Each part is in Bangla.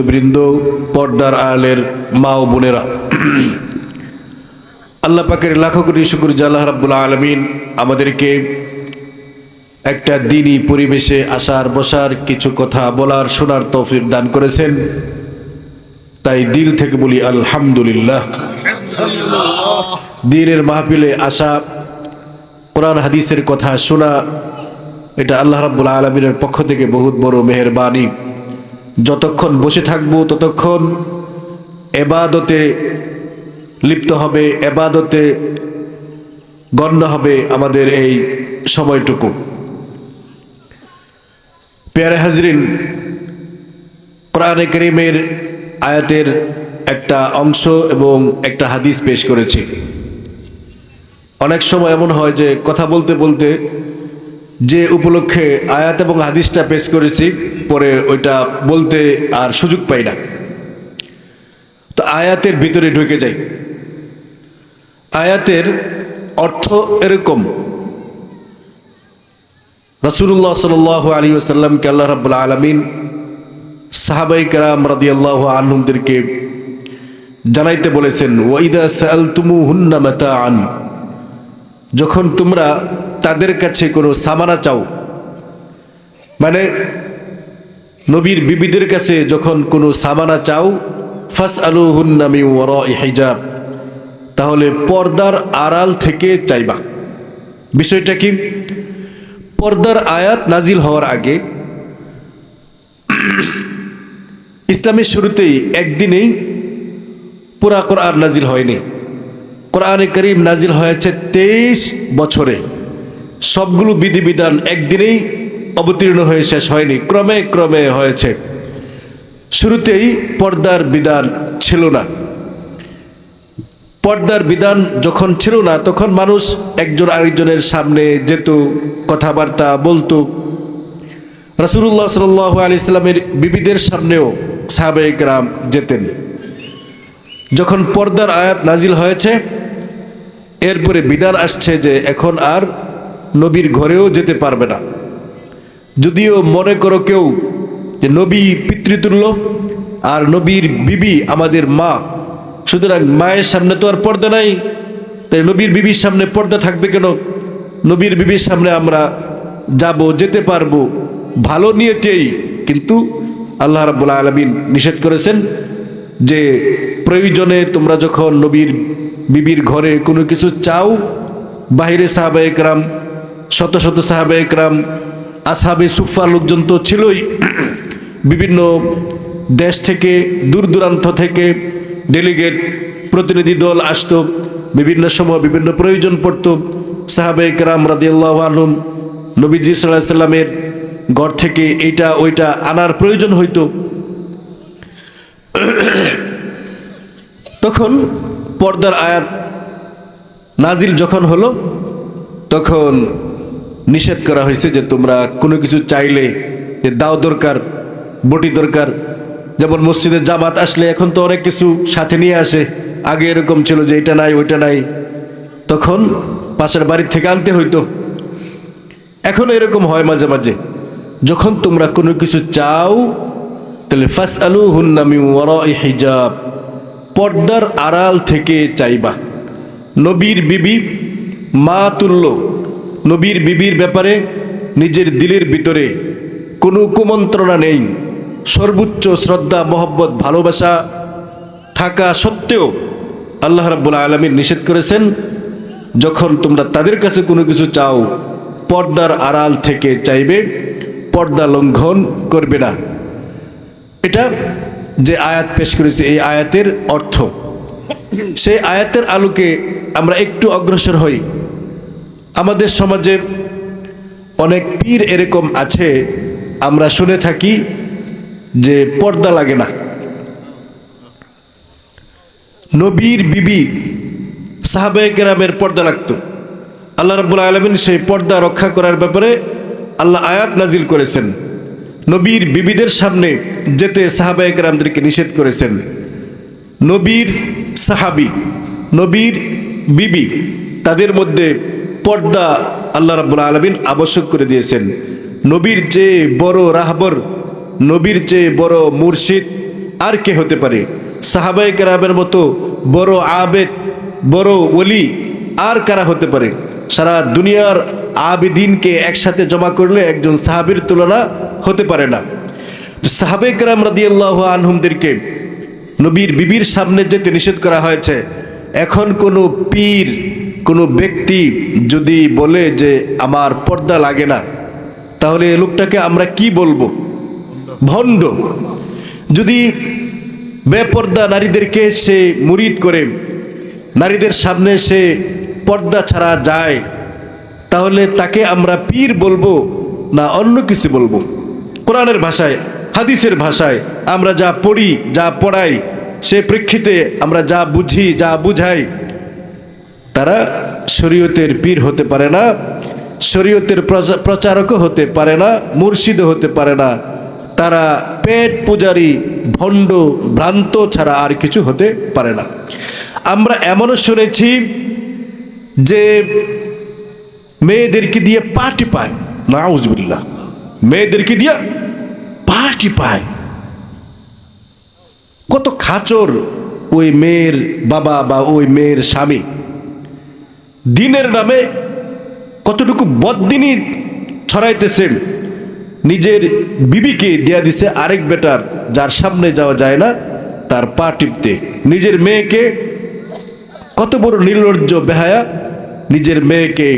বৃন্দ, পর্দার আড়ালের মা ও বোনেরা, আল্লাহ পাকের লাখো কোটি শুকর যে আল্লাহ রাব্বুল আলামিন আমাদেরকে একটা দ্বীনি পরিবেশে আসার বসার কিছু কথা বলার শোনার তৌফিক দান করেছেন। তাই দিল থেকে বলি আলহামদুলিল্লাহ। দ্বীনের মাহফিলে আসা, কোরআন হাদিসের কথা শোনা, এটা আল্লাহ রাব্বুল আলামিনের পক্ষ থেকে বহুত বড় মেহেরবানি। যতক্ষণ বসে থাকবো ততক্ষণ এবাদতে লিপ্ত হবে, এবাদতে গণ্য হবে আমাদের এই সময়টুকু। প্যারে হাজরিন, কোরআনে কারীমের আয়াতের একটা অংশ এবং একটা হাদিস পেশ করেছি। অনেক সময় এমন হয় যে কথা বলতে বলতে যে উপলক্ষে আয়াত এবং হাদিসটা পেশ করেছি পরে ওইটা বলতে আর সুযোগ পাই না, তো আয়াতের ভিতরে ঢুকে যাই। আয়াতের অর্থ এরকম: রাসূলুল্লাহ সাল্লাল্লাহু আলাইহি ওয়াসাল্লামকে আল্লাহ রাব্বুল আলামিন সাহাবায়ে কেরাম রাদিয়াল্লাহু আনহুমদেরকে জানাইতে বলেছেন, ওয়াইদা সাআলতুমুহুন্না মাতাআন, যখন তোমরা তাদের কাছে কোনো সামানা চাও, মানে নবীর বিবিদের কাছে যখন কোনো সামানা চাও, ফাসআলুহুন্না মিন ওয়ারাই হিজাব, তাহলে পর্দার আড়াল থেকে চাইবা। বিষয়টা কি? পর্দার আয়াত নাজিল হওয়ার আগে ইসলামের শুরুতেই একদিনেই পুরা কোরআন নাজিল হয়নি। কোরআনে কারীম নাজিল হয়েছে 23 বছরে। সবগুলো বিধিবিধান একদিনেই অবতীর্ণ হয়ে শেষ হয়নি, ক্রমে ক্রমে হয়েছে। শুরুতেই পর্দার বিধান ছিল না। পর্দার বিধান যখন ছিল না তখন মানুষ একজন আরেকজনের সামনে যেত, কথাবার্তা বলতো। রাসূলুল্লাহ সাল্লাল্লাহু আলাইহি সাল্লামের বিবিদের সামনেও সাহাবায়ে কেরাম যেতেন। যখন পর্দার আয়াত নাজিল হয়েছে, এরপরে বিধান আসছে যে এখন আর নবীর ঘরেও যেতে পারবে না। যদিও মনে করো কেউ যে নবী পিতৃতুল্য আর নবীর বিবি আমাদের মা, সুতরাং মায়ের সামনে তো আর পর্দা নাই, তাই নবীর বিবির সামনে পর্দা থাকবে কেন? নবীর বিবির সামনে আমরা যাব, যেতে পারবো ভালো নিয়তেই, কিন্তু আল্লাহ রাব্বুল আলামিন নিষেধ করেছেন যে প্রয়োজনে তোমরা যখন নবীর বিবির ঘরে কোনো কিছু চাও, বাহিরে সাহাবায়ে কেরাম, শত শত সাহাবায়ে কেরাম, আসহাবে সুফা লোকজন তো ছিলই, বিভিন্ন দেশ থেকে দূর দূরান্ত থেকে ডেলিগেট প্রতিনিধি দল আসতো, বিভিন্ন সময় বিভিন্ন প্রয়োজন পড়তো। সাহাবায়ে কেরাম রাদিয়াল্লাহু আনহুম নবীজি সাল্লাল্লাহু আলাইহি সাল্লামের ঘর থেকে এইটা ওইটা আনার প্রয়োজন হইতো। তখন পর্দার আয়াত নাজিল যখন হলো, তখন নিষেধ করা হয়েছে যে তোমরা কোনো কিছু চাইলে যে দাও দরকার, বটি দরকার। যেমন মসজিদের জামাত আসলে এখন তো অনেক কিছু সাথে নিয়ে আসে, আগে এরকম ছিল যে এটা নাই ওইটা নাই, তখন পাশের বাড়ির থেকে আনতে হইতো। এখন এরকম হয় মাঝে মাঝে, যখন তোমরা কোনো কিছু চাও তাহলে ফাসআলুহুন্না মিন ওয়ারাই হিজাব, পর্দার আড়াল থেকে চাইবা। নবীর বিবি মা তুল্য, নবীর বিবির ব্যাপারে নিজের দিলের ভিতরে কোনো কুমন্ত্রণা নেই, সর্বোচ্চ শ্রদ্ধা মহব্বত ভালোবাসা থাকা সত্ত্বেও আল্লাহ রাব্বুল আলামিন নিষেধ করেছেন যখন তোমরা তাদের কাছে কোনো কিছু চাও পর্দার আড়াল থেকে চাইবে, পর্দা লঙ্ঘন করবে না। এটা যে আয়াত পেশ করেছে এই আয়াতের অর্থ। সেই আয়াতের আলোকে আমরা একটু অগ্রসর হই। আমাদের সমাজে অনেক পীর এরকম আছে, আমরা শুনে থাকি যে পর্দা লাগে না। নবীর বিবি সাহাবায়ে কেরামের পর্দা লাগতো। আল্লাহ রাব্বুল আলামিন সেই পর্দা রক্ষা করার ব্যাপারে আল্লাহ আয়াত নাজিল করেছেন। নবীর বিবিদের সামনে যেতে সাহাবায়ে কেরামদেরকে নিষেধ করেছেন। নবীর সাহাবী, নবীর বিবি, তাদের মধ্যে পর্দা আল্লাহ রাব্বুল আলামিন আবশ্যক করে দিয়েছেন। নবীর চেয়ে বড় রাহবর, নবীর চেয়ে বড় মুর্শিদ, আর কে হতে পারে? সাহাবায়ে কেরামের মতো বড় আবেদ, বড় ওলি আর কারা হতে পারে? সারা দুনিয়ার আবেদিনকে একসাথে জমা করলে একজন সাহাবীর তুলনা হতে পারে না। তো সাহাবায়ে কেরাম রাদিয়াল্লাহু আনহুমদেরকে নবীর বিবির সামনে যেতে নিষেধ করা হয়েছে। এখন কোনো পীর, কোনো ব্যক্তি যদি বলে যে আমার পর্দা লাগে না, তাহলে এই লোকটাকে আমরা কি বলবো? ভণ্ড। যদি বেপর্দা নারীদেরকে সে মুরিদ করে, নারীদের সামনে সে পর্দা ছাড়া যায়, তাহলে তাকে আমরা পীর বলবো না অন্য কিছু বলবো? কোরআনের ভাষায়, হাদিসের ভাষায় আমরা যা পড়ি, যা পড়াই, সে প্রেক্ষিতে আমরা যা বুঝি, যা বুঝাই, তারা শরীয়তের পীর হতে পারে না, শরীয়তের প্রচারকও হতে পারে না, মুর্শিদও হতে পারে না। তারা পেট পূজারী, ভণ্ড, ভ্রান্ত ছাড়া আর কিছু হতে পারে না। আমরা এমনও শুনেছি যে মেয়েদেরকে দিয়ে পার্টি পায়, নাউজুবিল্লাহ, মেয়েদেরকে দিয়ে পার্টি পায়। কত খাচর ওই মেয়ের বাবা বা ওই মেয়ের স্বামী, দিনের নামে কতটুকু বদ্দিনী ছড়াইতেছেন। নিজের বিবিকে দেয়া দিছে আরেক বেটার, যার সামনে যাওয়া যায় না, তার পা টিপতে। নিজের মেয়েকে, কত বড় নির্লজ্জ বেহায়া, নিজের মেয়েকে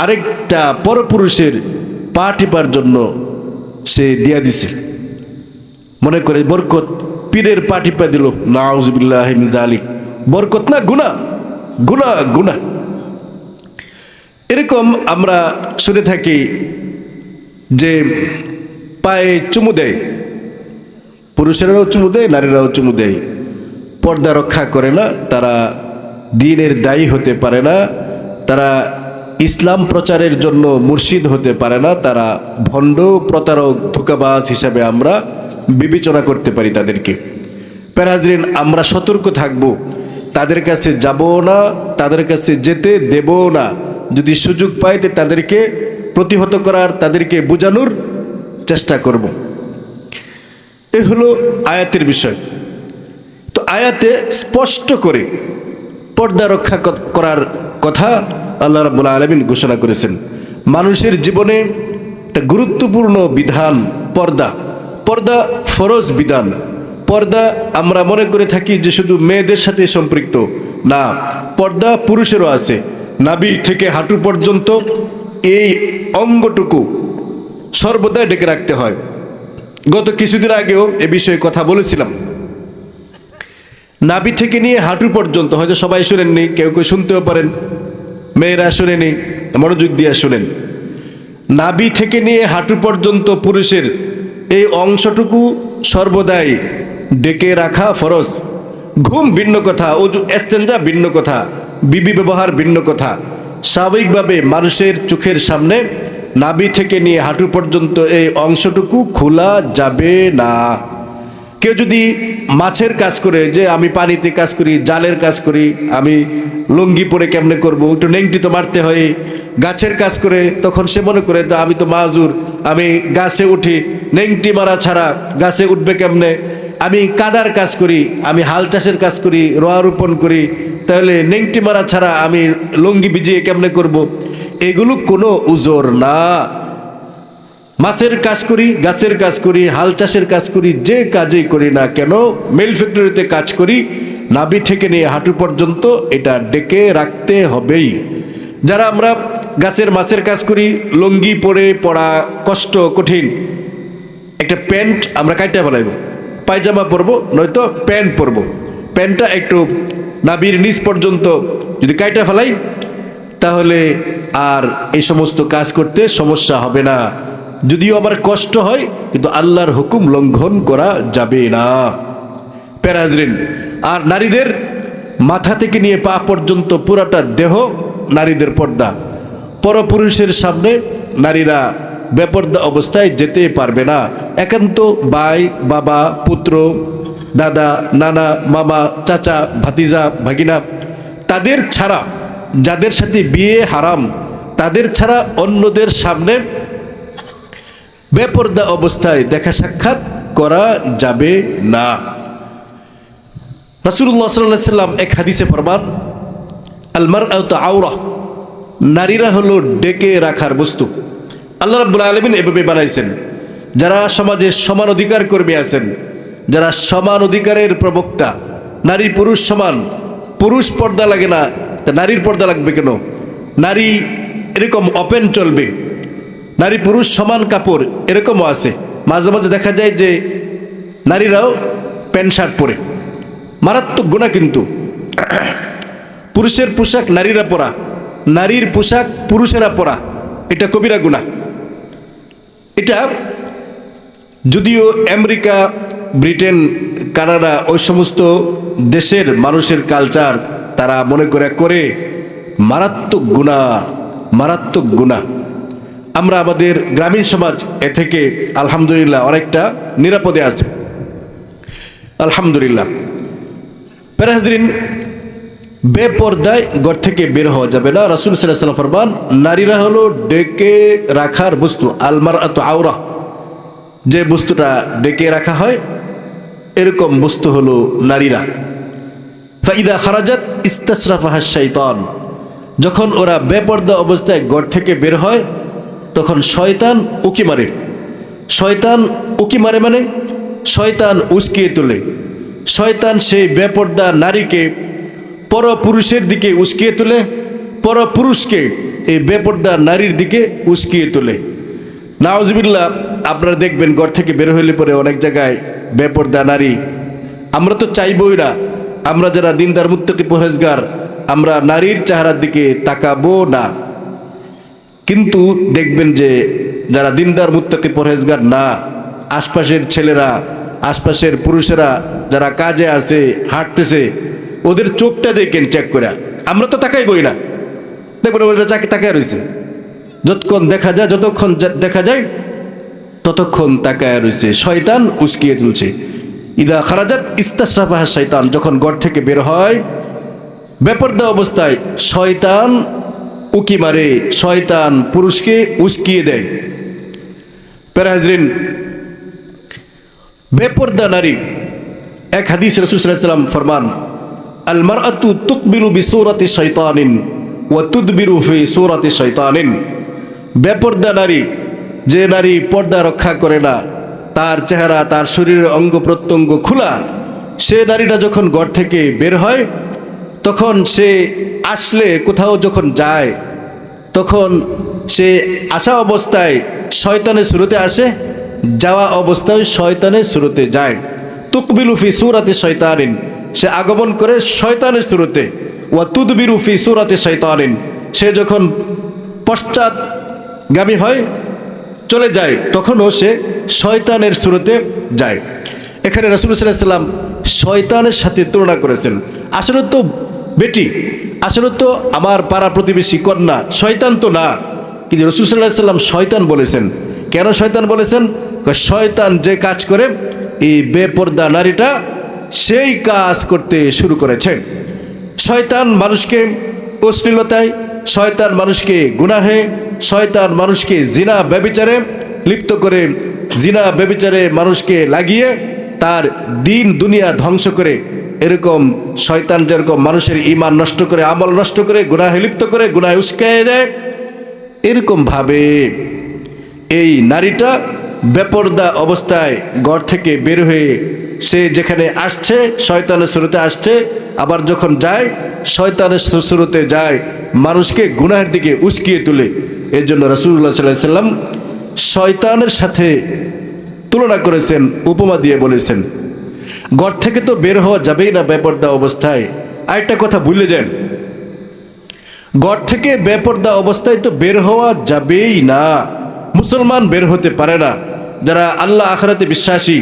আরেকটা পরপুরুষের পা টিপার জন্য সে দেয়া দিছে, মনে করে বরকত। পীরের পা টিপা দিল, নাউজুবিল্লাহি মিন যালিক। বরকত না, গুনাহ, গুনাহ, গুনাহ। এরকম আমরা শুনে থাকি যে পায়ে চুমু দেয়, পুরুষেরাও চুমু দেয়, নারীরাও চুমু দেয়। পর্দা রক্ষা করে না, তারা দ্বীনের দায়ী হতে পারে না, তারা ইসলাম প্রচারের জন্য মুর্শিদ হতে পারে না, তারা ভণ্ড, প্রতারক, ধোঁকাবাজ হিসাবে আমরা বিবেচনা করতে পারি তাদেরকে। পেরাজরিন, আমরা সতর্ক থাকব, তাদের কাছে যাব না, তাদের কাছে যেতে দেব না। যদি সুযোগ পাই তো তাদেরকে প্রতিহত করার, তাদেরকে বোঝানোর চেষ্টা করব। এ হলো আয়াতের বিষয়। তো আয়াতে স্পষ্ট করে পর্দা রক্ষা করার কথা আল্লাহ রাব্বুল আলামিন ঘোষণা করেছেন। মানুষের জীবনে একটা গুরুত্বপূর্ণ বিধান পর্দা। পর্দা ফরজ বিধান। পর্দা আমরা মনে করে থাকি যে শুধু মেয়েদের সাথে সম্পৃক্ত, না, পর্দা পুরুষেরও আছে। নাভি থেকে হাঁটু পর্যন্ত এই অঙ্গটুকু সর্বদা ঢেকে রাখতে হয়। গত কিছুদিন আগেও এ বিষয়ে কথা বলেছিলাম। নাভি থেকে নিয়ে হাঁটু পর্যন্ত, হয়তো সবাই শুনেননি, কেউ কেউ শুনতেও পারেন, মেয়েরা শুনেনি, মনোযোগ দিয়ে শুনেন। নাভি থেকে নিয়ে হাঁটু পর্যন্ত পুরুষের এই অংশটুকু সর্বদাই ডেকে রাখা ফরজ। ঘুম ভিন্ন কথা, ইস্তেঞ্জা ভিন্ন কথা, বিবি ব্যবহার ভিন্ন কথা। স্বাভাবিকভাবে মানুষের চোখের সামনে নাভি থেকে নিয়ে হাঁটু পর্যন্ত এই অংশটুকু খোলা যাবে না। কেউ যদি মাছের কাজ করে, যে আমি পানিতে কাজ করি, জালের কাজ করি, আমি লুঙ্গি পরে কেমনে করব, একটু নেংটি তো মারতে হয়। গাছের কাজ করে, তখন সে মনে করে আমি তো মাজুর, আমি গাছে উঠি, নেংটি মারা ছাড়া গাছে উঠবে কেমনে। আমি কাদার কাজ করি, আমি হাল চাষের কাজ করি, রোয়া রোপণ করি, তাহলে নেংটি মারা ছাড়া আমি লুঙ্গি ভিজিয়ে কেমনে করব। এগুলো কোনো উজর না। মাছের কাজ করি, গাছের কাজ করি, হাল চাষের কাজ করি, যে কাজেই করি না কেন, মিল ফ্যাক্টরিতে কাজ করি, নাভি থেকে নিয়ে হাঁটু পর্যন্ত এটা ডেকে রাখতে হবেই। যারা আমরা গাছের মাছের কাজ করি, লুঙ্গি পরে পড়া কষ্ট, কঠিন, একটা প্যান্ট আমরা কাইটা ফেলাইব, পায়জামা পরবো, নয়তো প্যান্ট পরবো, প্যান্টটা একটু নাভির নিচ পর্যন্ত যদি কাইটা ফেলাই, তাহলে আর এই সমস্ত কাজ করতে সমস্যা হবে না। যদিও আমার কষ্ট হয়, কিন্তু আল্লাহর হুকুম লঙ্ঘন করা যাবে না। পেরাজরিন, আর নারীদের মাথা থেকে নিয়ে পা পর্যন্ত পুরাটা দেহ নারীদের পর্দা। পরপুরুষের সামনে নারীরা বেপর্দা অবস্থায় যেতে পারবে না। একান্ত ভাই, বাবা, পুত্র, দাদা, নানা, মামা, চাচা, ভাতিজা, ভাগিনা, তাদের ছাড়া, যাদের সাথে বিয়ে হারাম, তাদের ছাড়া অন্যদের সামনে বেপর্দা অবস্থায় দেখা সাক্ষাৎ করা যাবে না। রাসূলুল্লাহ সাল্লাল্লাহু আলাইহি ওয়াসাল্লাম এক হাদিসে ফরমান, আল মারআতু আওরা, নারীরা হলো ডেকে রাখার বস্তু। আল্লাহ রাব্বুল আলামিন এভাবে বানাইছেন। যারা সমাজে সমান অধিকার কর্মী আছেন, যারা সমান অধিকারের প্রবক্তা, নারী পুরুষ সমান, পুরুষ পর্দা লাগে না, তা নারীর পর্দা লাগবে কেন? নারী এরকম ওপেন চলবে, নারী পুরুষ সমান কাপড়, এরকমও আছে। মাঝে মাঝে দেখা যায় যে নারীরাও প্যান্ট শার্ট পরে, মারাত্মক গুনাহ। কিন্তু পুরুষের পোশাক নারীরা পরা, নারীর পোশাক পুরুষেরা পরা, এটা কবিরা গুনাহ। এটা যদিও আমেরিকা, ব্রিটেন, কানাডা ওই সমস্ত দেশের মানুষের কালচার, তারা মনে করে মারাত্মক গুনাহ, মারাত্মক গুনাহ। আমরা আমাদের গ্রামীণ সমাজ এ থেকে আলহামদুলিল্লাহ অনেকটা নিরাপদে আছে, আলহামদুলিল্লাহ। প্যারা হাজরিন, বেপর্দায় ঘর থেকে বের হওয়া যাবে না। রাসূল সাল্লাল্লাহু আলাইহি ওয়াসাল্লাম ফরমান, নারীরা হলো ডেকে রাখার বস্তু। আল মারআতু আওরা, যে বস্তুটা ডেকে রাখা হয় এরকম বস্তু হলো নারীরা। ফাইদা খারাজাত ইস্তাশরাফাহা শাইতান, যখন ওরা বেপর্দা অবস্থায় ঘর থেকে বের হয় তখন শয়তান উকি মারে। শয়তান উকি মারে মানে শয়তান উস্কিয়ে তোলে। শয়তান সেই বেপর্দা নারীকে পরপুরুষের দিকে উস্কিয়ে তোলে, পরপুরুষকে এই বেপর্দা নারীর দিকে উস্কিয়ে তোলে। নাউজুবিল্লাহ, আপনারা দেখবেন ঘর থেকে বের হইলে পরে অনেক জায়গায় বেপর্দা নারী। আমরা তো চাইবই না, আমরা যারা দিনদার মুত্তাকি পরহেজগার, আমরা নারীর চেহারার দিকে তাকাবো না। কিন্তু দেখবেন যে যারা দিনদার মুত্তাকি পরহেজগার না, আশপাশের ছেলেরা, আশপাশের পুরুষেরা যারা কাজে আছে, হাঁটতেছে, ওদের চোখটা দেখেন চেক করে। আমরা তো তাকাইবই না, দেখবেন ওরা তাকায় রয়েছে। যতক্ষণ দেখা যায় ততক্ষণ তাকায় রয়েছে। শয়তান উস্কিয়ে তুলছে। ইদা খারাজাত ইস্তাশরাফাহা শয়তান, যখন ঘর থেকে বের হয় বেপর্দা অবস্থায় শয়তান উকি মারে, শয়তান পুরুষকে উস্কিয়ে দেয়। প্যারা হাজরিন, বেপর্দা নারী, এক হাদিস রাসূল সাল্লাল্লাহু আলাইহি ওয়াসাল্লাম ফরমান, আল মারআতু তুকবিলু বিসূরাতি শাইতানিন ওয়া তুদবিরু ফি সূরাতি শাইতানিন। বেপর্দা নারী, যে নারী পর্দা রক্ষা করে না, তার চেহারা, তার শরীরের অঙ্গ প্রত্যঙ্গ খোলা, সে নারীটা যখন ঘর থেকে বের হয় তখন সে আসলে কোথাও যখন যায় তখন সে আসা অবস্থায় শয়তানের শুরুতে আসে, যাওয়া অবস্থায় শয়তানের শুরুতে যায়। তুকবিলু ফি সূরাতি শাইতানিন, সে আগমন করে শয়তানের শুরুতে। ওয়া তুদবিরু ফি সূরাতি শাইতানিন, সে যখন পশ্চাৎগামী হয়, চলে যায়, তখনও সে শয়তানের শুরুতে যায়। এখানে রাসূল সাল্লাল্লাহু আলাইহি ওয়াসাল্লাম শয়তানের সাথে তুলনা করেছেন। আসলে তো বেটি, আসলে তো আমার পাড়া প্রতিবেশী কন্যা, শয়তান তো না। কিন্তু রাসূল সাল্লাল্লাহু আলাইহি ওয়াসাল্লাম শয়তান বলেছেন। কেন শয়তান বলেছেন? শয়তান যে কাজ করে, এই বেপর্দা নারীটা সেই কাজ করতে শুরু করেছে। শয়তান মানুষকে অশ্লীলতায়, শয়তান মানুষকে গুনাহে, শয়তান মানুষকে জিনা ব্যভিচারে লিপ্ত করে, জিনা ব্যভিচারে মানুষকে লাগিয়ে তার দিন দুনিয়া ধ্বংস করে। এরকম শয়তান যেরকম মানুষের ঈমান নষ্ট করে, আমল নষ্ট করে, গুনাহে লিপ্ত করে, গুনাহে উস্কায়ে দেয়, এরকম ভাবে এই নারীটা বেপর্দা অবস্থায় ঘর থেকে বের হয়ে সে যেখানে আসছে শয়তানের শুরুতে আসছে, আবার যখন যায় শয়তানের শুরুতে যায়, মানুষকে গুনাহের দিকে উস্কিয়ে তোলে। এর জন্য রাসূলুল্লাহ সাল্লাল্লাহু আলাইহি ওয়াসাল্লাম শয়তানের সাথে তুলনা করেছেন, উপমা দিয়ে বলেছেন। ঘর থেকে তো বের হওয়া যাবেই না বেপর্দা অবস্থায়। আরেকটা কথা ভুলে যান, ঘর থেকে বেপর্দা অবস্থায় তো বের হওয়া যাবেই না। মুসলমান বের হতে পারে না। যারা আল্লাহ আখিরাতে বিশ্বাসী,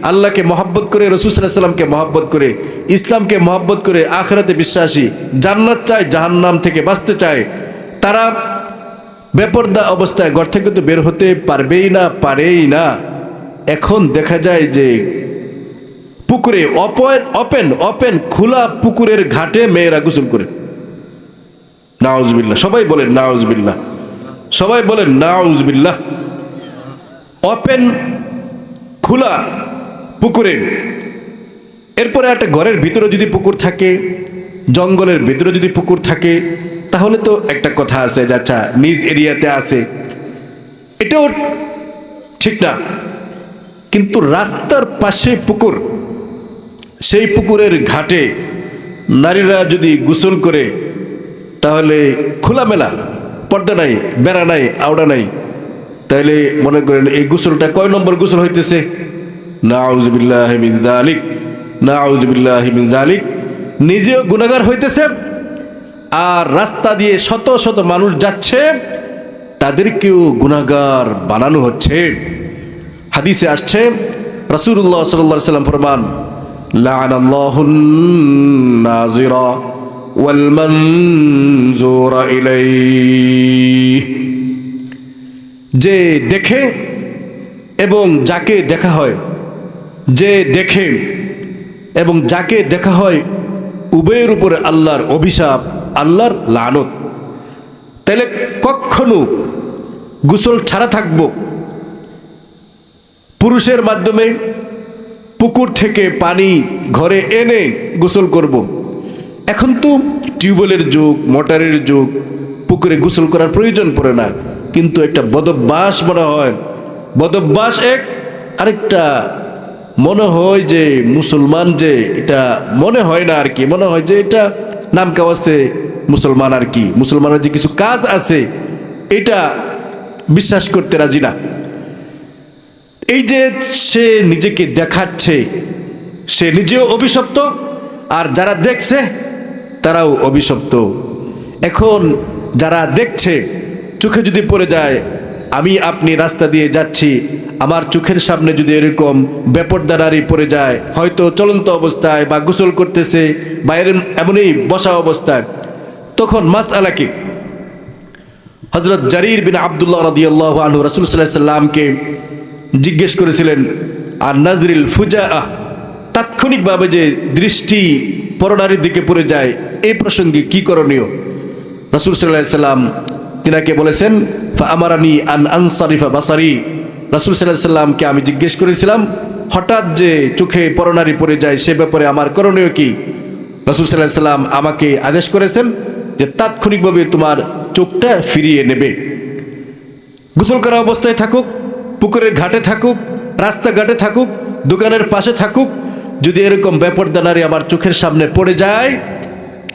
আল্লাহকে মহব্বত করে, রাসূল সাল্লাল্লাহু আলাইহি ওয়াসাল্লামকে মহব্বত করে, ইসলামকে মহব্বত করে, আখিরাতে বিশ্বাসী, জান্নাত চায়, জাহান্নাম থেকে বাঁচতে চায়, তারা বেপর্দা অবস্থায় ঘর থেকে তো বের হতে পারেই না। এখন দেখা যায় যে পুকুরে, ওপেন খোলা পুকুরের ঘাটে মেয়েরা গোসল করে। নাউজুবিল্লাহ, সবাই বলেন নাউজুবিল্লাহ, সবাই বলেন নাউজুবিল্লাহ। ওপেন খোলা পুকুরে, এরপরে একটা ঘরের ভিতরে যদি পুকুর থাকে, জঙ্গলের ভিতরে যদি পুকুর থাকে, তাহলে তো একটা কথা আছে যে আচ্ছা নিজ এরিয়াতে আছে, এটাও ঠিক না। কিন্তু রাস্তার পাশে পুকুর, সেই পুকুরের ঘাটে নারীরা যদি গোসল করে, তাহলে খোলামেলা, পর্দা নাই, বেড়া নাই, আওড়া নাই, তাহলে মনে করেন এই গোসলটা কয় নম্বর গোসল হইতেছে? নাউযুবিল্লাহি মিন যালিক, নাউযুবিল্লাহি মিন যালিক। নিজেও গুনাহগার হইতেছে, আর রাস্তা দিয়ে শত শত মানুষ যাচ্ছে, তাদেরকেও গুনাহগার বানানো হচ্ছে। হাদিসে আসছে, রাসূলুল্লাহ সাল্লাল্লাহু আলাইহি ওয়াসাল্লাম ফরমান, লাআনাল্লাহুন নাযিরা ওয়াল মানযুরা ইলাইহি, যে দেখে এবং যাকে দেখা হয়, যে দেখে এবং যাকে দেখা হয়, উভয়ের উপরে আল্লাহর অভিশাপ, আল্লাহর লানত। তাহলে কখনো গোসল ছাড়া থাকবো, পুরুষের মাধ্যমে পুকুর থেকে পানি ঘরে এনে গোসল করব। এখন তো টিউবওয়েলের যুগ, মোটরের যুগ, পুকুরে গোসল করার প্রয়োজন পড়ে না। কিন্তু একটা বদভ্যাস মনে হয়, বদভ্যাস এক, আরেকটা মনে হয় যে মুসলমান, যে এটা মনে হয় না আর কি, মনে হয় যে এটা নাম কাওয়াজতে মুসলমান আর কি, মুসলমানের যে কিছু কাজ আছে এটা বিশ্বাস করতে রাজি না। এই যে সে নিজেকে দেখাচ্ছে, সে নিজেও অভিশপ্ত, আর যারা দেখছে তারাও অভিশপ্ত। এখন যারা দেখছে, চোখে যদি পড়ে যায়, আমি আপনি রাস্তা দিয়ে যাচ্ছি, আমার চোখের সামনে যদি এরকম বেপরদা নারী পড়ে যায়, হয়তো চলন্ত অবস্থায় বা গোসল করতেছে বা এমনই বসা অবস্থায়, তখন মাসআলা কি? হযরত জারির বিন আব্দুল্লাহ রাদিয়াল্লাহু আনহু রাসূল সাল্লাল্লাহু আলাইহি সাল্লামকে জিজ্ঞেস করেছিলেন, আর নাজরিল ফুজাআহ, তাৎক্ষণিকভাবে যে দৃষ্টি পরনারীর দিকে পড়ে যায়, এই প্রসঙ্গে কি করণীয়? রাসূল সাল্লাল্লাহু আলাইহি সাল্লাম তিনাকে বলেছেন, ফাআমারানি আন আনসারিফা বাসারি। রাসূল সাল্লাল্লাহু আলাইহি সাল্লামকে আমি জিজ্ঞেস করেছিলাম, হঠাৎ যে চোখে পরনারী পড়ে যায়, সে ব্যাপারে আমার করণীয় কি? রাসূল সাল্লাল্লাহু আলাইহি সাল্লাম আমাকে আদেশ করেছেন যে তাৎক্ষণিকভাবে তোমার চোখটা ফিরিয়ে নেবে। গোসল করা অবস্থায় থাকুক, পুকুরের ঘাটে থাকুক, রাস্তাঘাটে থাকুক, দোকানের পাশে থাকুক, যদি এরকম বেপরদা নারী আমার চোখের সামনে পড়ে যায়,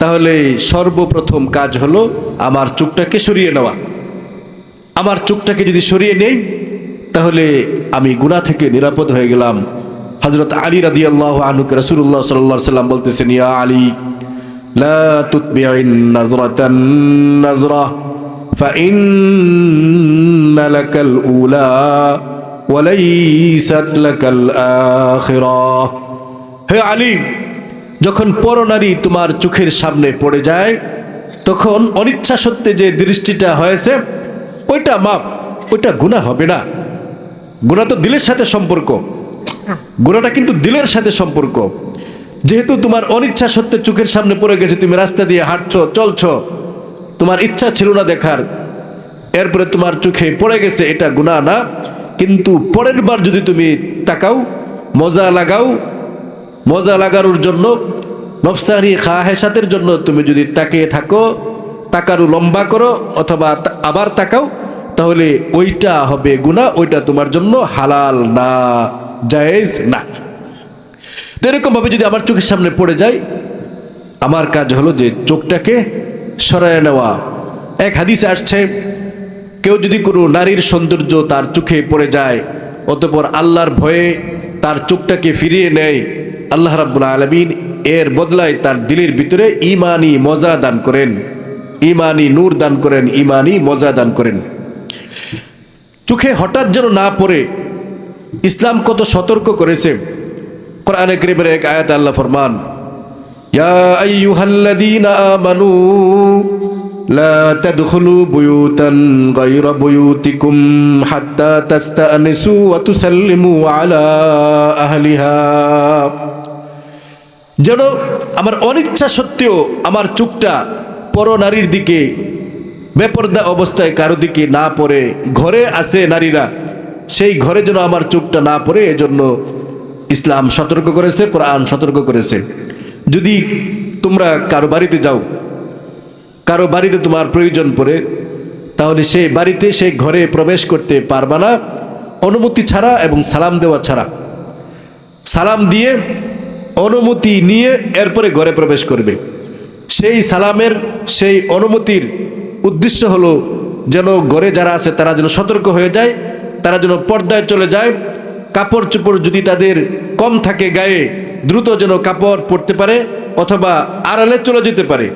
তাহলে সর্বপ্রথম কাজ হলো আমার চোখটাকে সরিয়ে নেওয়া। আমার চোখটাকে যদি সরিয়ে নেই, তাহলে আমি গুনাহ থেকে নিরাপদ হয়ে গেলাম। হযরত আলী রাদিয়াল্লাহু আনহুকে রাসূলুল্লাহ সাল্লাল্লাহু আলাইহি ওয়াসাল্লাম বলতেছেন, ইয়া আলী লা তুতবিইন নাজরাতান নাজরা ফাইন্না লাকাল উলা ওয়া লাইসাত লাকাল আখিরাহ। হে আলী, যখন পরনারী তোমার চোখের সামনে পড়ে যায়, তখন অনিচ্ছা সত্ত্বে যে দৃষ্টিটা হয়েছে ওইটা মাপ, ওইটা গুনাহ হবে না। গুনাহ তো দিলের সাথে সম্পর্ক, গুনাহটা কিন্তু দিলের সাথে সম্পর্ক। যেহেতু তোমার অনিচ্ছা সত্ত্বে চোখের সামনে পড়ে গেছে, তুমি রাস্তা দিয়ে হাঁটছো, চলছো, তোমার ইচ্ছা ছিল না দেখার, এরপরে তোমার চোখে পড়ে গেছে, এটা গুনাহ না। কিন্তু পরের বার যদি তুমি তাকাও, মজা লাগাও, মজা লাগানোর জন্য, নফসানি খাহেসাতের জন্য তুমি যদি তাকিয়ে থাকো, তাকারু লম্বা করো অথবা আবার তাকাও, তাহলে ওইটা হবে গুনাহ, ওইটা তোমার জন্য হালাল না, জায়েজ না। তো এরকমভাবে যদি আমার চোখের সামনে পড়ে যায়, আমার কাজ হলো যে চোখটাকে সরায় নেওয়া। এক হাদিসে আসছে, কেউ যদি কোনো নারীর সৌন্দর্য তার চোখে পড়ে যায়, অতঃপর আল্লাহর ভয়ে তার চোখটাকে ফিরিয়ে নেয়, আল্লাহ রাব্বুল আলামিন এর বদলায় তার দিলের ভিতরে ঈমানি মজা দান করেন, ঈমানি নূর দান করেন, ঈমানি মজা দান করেন। চোখে হঠাৎ যেন না পড়ে ইসলাম কত সতর্ক করেছে। কোরআনে কারীমের এক আয়াতে আল্লাহ ফরমান, ইয়া আইয়ুহাল্লাযীনা আমানু লা তাদখুলু বুয়ুতান গায়রা বুয়ুতিকুম হাত্তা তাস্তানিসু ওয়া তুসাল্লিমু আলা আহলিহা। যেন আমার অনিচ্ছা সত্ত্বেও আমার চোখটা পরনারীর দিকে বেপরদা অবস্থায় কারো দিকে না পড়ে, ঘরে আছে নারীরা, সেই ঘরে যেন আমার চোখটা না পড়ে, এজন্য ইসলাম সতর্ক করেছে, কোরআন সতর্ক করেছে। যদি তোমরা কারো বাড়িতে যাও, কারো বাড়িতে তোমার প্রয়োজন পড়ে, তাহলে সেই বাড়িতে সেই ঘরে প্রবেশ করতে পারবা না অনুমতি ছাড়া এবং সালাম দেওয়া ছাড়া। সালাম দিয়ে অনুমতি নিয়ে এরপরে ঘরে প্রবেশ করবে। সেই সালামের সেই অনুমতির উদ্দেশ্য হলো যেন ঘরে যারা আছে তারা যেন সতর্ক হয়ে যায়, তারা যেন পর্দায় চলে যায়, কাপড় চোপড় যদি তাদের কম থাকে গায়ে দ্রুত যেন কাপড় পরতে পারে অথবা আড়ালে চলে যেতে পারে।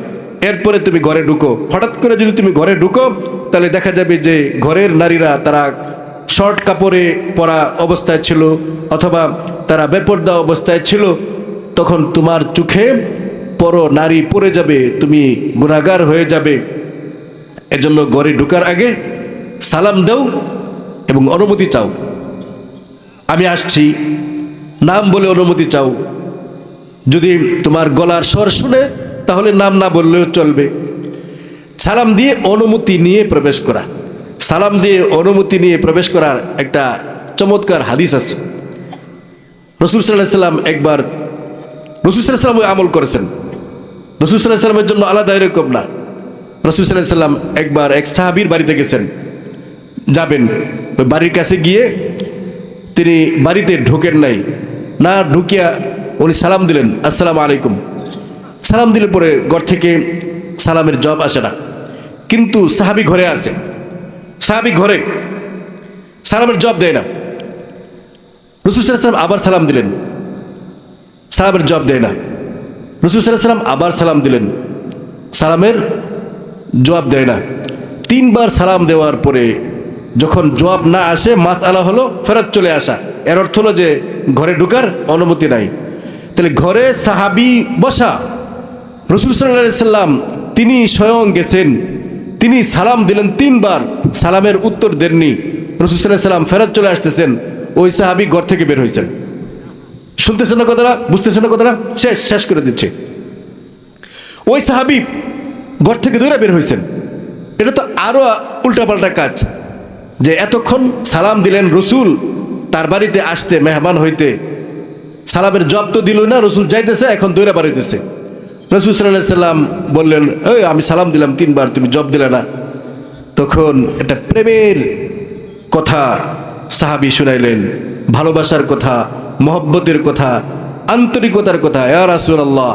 এরপরে তুমি ঘরে ঢুকো। হঠাৎ করে যদি তুমি ঘরে ঢুকো তাহলে দেখা যাবে যে ঘরের নারীরা তারা শর্ট কাপড়ে পরা অবস্থায় ছিল অথবা তারা বেপর্দা অবস্থায় ছিল, তখন তোমার চোখে পর নারী পড়ে যাবে, তুমি গুনাহগার হয়ে যাবে। এজন্য ঘরে ঢোকার আগে সালাম দাও এবং অনুমতি চাও। আমি আসছি নাম বলে অনুমতি চাও। যদি তোমার গলার স্বর শুনে তাহলে নাম না বললেও চলবে। সালাম দিয়ে অনুমতি নিয়ে প্রবেশ করা, সালাম দিয়ে অনুমতি নিয়ে প্রবেশ করার একটা চমৎকার হাদিস আছে। রাসূল সাল্লাল্লাহু আলাইহি সাল্লাম একবার রাসূল সাল্লাল্লাহু আলাইহি সাল্লাম আমল করেছেন। রাসূল সাল্লাল্লাহু আলাইহি সাল্লামের জন্য আলাদা এরকম না। রাসূল সাল্লাল্লাহু আলাইহি সাল্লাম একবার এক সাহাবীর বাড়িতে গেছেন, যাবেন, ওই বাড়ির কাছে গিয়ে তিনি বাড়িতে ঢোকেন নাই, না ঢুকিয়া উনি সালাম দিলেন, আসসালামু আলাইকুম। সালাম দিলে পরে ঘর থেকে সালামের জবাব আসে না, কিন্তু সাহাবী ঘরে আছে, সাহাবী ঘরে সালামের জবাব দেয় না। রাসূল সাল্লাল্লাহু আলাইহি সাল্লাম আবার সালাম দিলেন, সালামের জবাব দেয় না। রাসূল সাল্লাল্লাহু আলাইহি সাল্লাম আবার সালাম দিলেন, সালামের জবাব দেয় না। 3 বার সালাম দেওয়ার পরে যখন জবাব না আসে, মাসআলা হলো ফেরত চলে আসা, এর অর্থ হলো যে ঘরে ঢোকার অনুমতি নাই। তাহলে ঘরে সাহাবী বসা, রাসূল সাল্লাল্লাহু আলাইহি সাল্লাম তিনি স্বয়ং গেছেন, তিনি সালাম দিলেন 3 বার, সালামের উত্তর দেননি। রাসূল সাল্লাল্লাহু আলাইহি সাল্লাম ফেরত চলে আসতেছেন, ওই সাহাবী ঘর থেকে বের হয়েছেন। শুনতেছেন না কথাটা, বুঝতেছেন না কথাটা, শেষ করে দিচ্ছে। ওই সাহাবী ঘর থেকে দৌড়ে বের হয়েছেন। এটা তো আরো উল্টাপাল্টা কাজ, যে এতক্ষণ সালাম দিলেন রসুল, তার বাড়িতে আসতে মেহমান হইতে, সালামের জবাব তো দিল না, রসুল যাইতেছে, এখন দৌড়ে বাড়িতেছে। রাসূল সাল্লাল্লাহু আলাইহি সাল্লাম বললেন, এই আমি সালাম দিলাম 3 বার, তুমি জবাব দিলে না। তখন একটা প্রেমের কথা সাহাবী শুনাইলেন, ভালোবাসার কথা, মহব্বতের কথা, আন্তরিকতার কথা। ইয়া রাসূলুল্লাহ,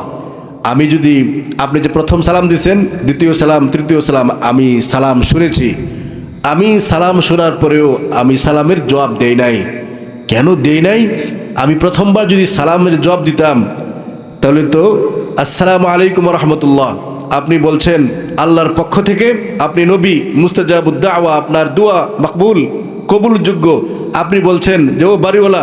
আমি যদি আপনি যে প্রথম সালাম দিয়েছেন, দ্বিতীয় সালাম, তৃতীয় সালাম, আমি সালাম শুনেছি, আমি সালাম শোনার পরেও আমি সালামের জবাব দেই নাই। কেন দেই নাই? আমি প্রথমবার যদি সালামের জবাব দিতাম তাহলে তো আসসালামু আলাইকুম রহমতুল্লাহ, আপনি বলছেন আল্লাহর পক্ষ থেকে, আপনি নবী, মুস্তাজাবুদ দাওয়া, আপনার দোয়া মকবুল, কবুলযোগ্য, আপনি বলছেন যে ও বাড়িওয়ালা